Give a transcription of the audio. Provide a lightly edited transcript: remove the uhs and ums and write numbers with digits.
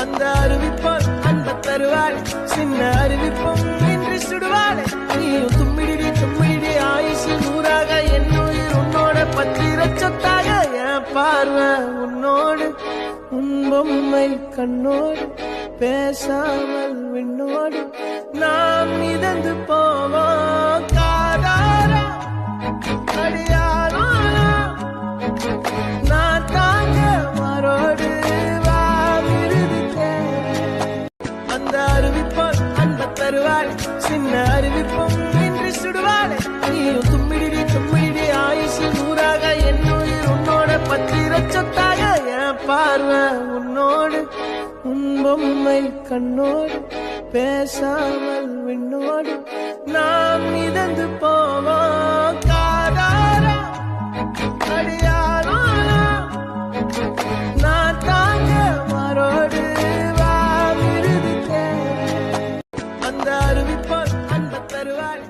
அந்த அறிவிப்பால் அன்ப தருவாள் சின்ன அறிவிப்பும் இன்றி சுடுவாள் நீயும் தும்மிடி தும்மிடி ஆயுசு நூறாக என் உயிர் உன்னோட பத்திர சொத்தாக என் பார்வை உன்னோடு உன் பொம்மை கண்ணோடு பேசாமல் விண்ணோடு நாம் மிதந்து போவோம் காதாரா அடியாரோ நான் தாங்க மாறோடு அந்த அறிவிப்பால் அன்ப தருவாள் சின்ன அறிவிப்பும் இன்றி சுடுவாள் நீயும் தும்மிடி தும்மிடி ஆயுசு நூறாக என் உயிர் உன்னோட பத்திர சொத்தாக என் பார்வை உன்னோடு உன் பொம்மை கண்ணோடு பேசாமல் விண்ணோடு நாம் மிதந்து போவோம் காதாரா அடியாரோ நான் தாங்க மாறோடு அந்த அறிவிப்பால் அன்ப தருவாள்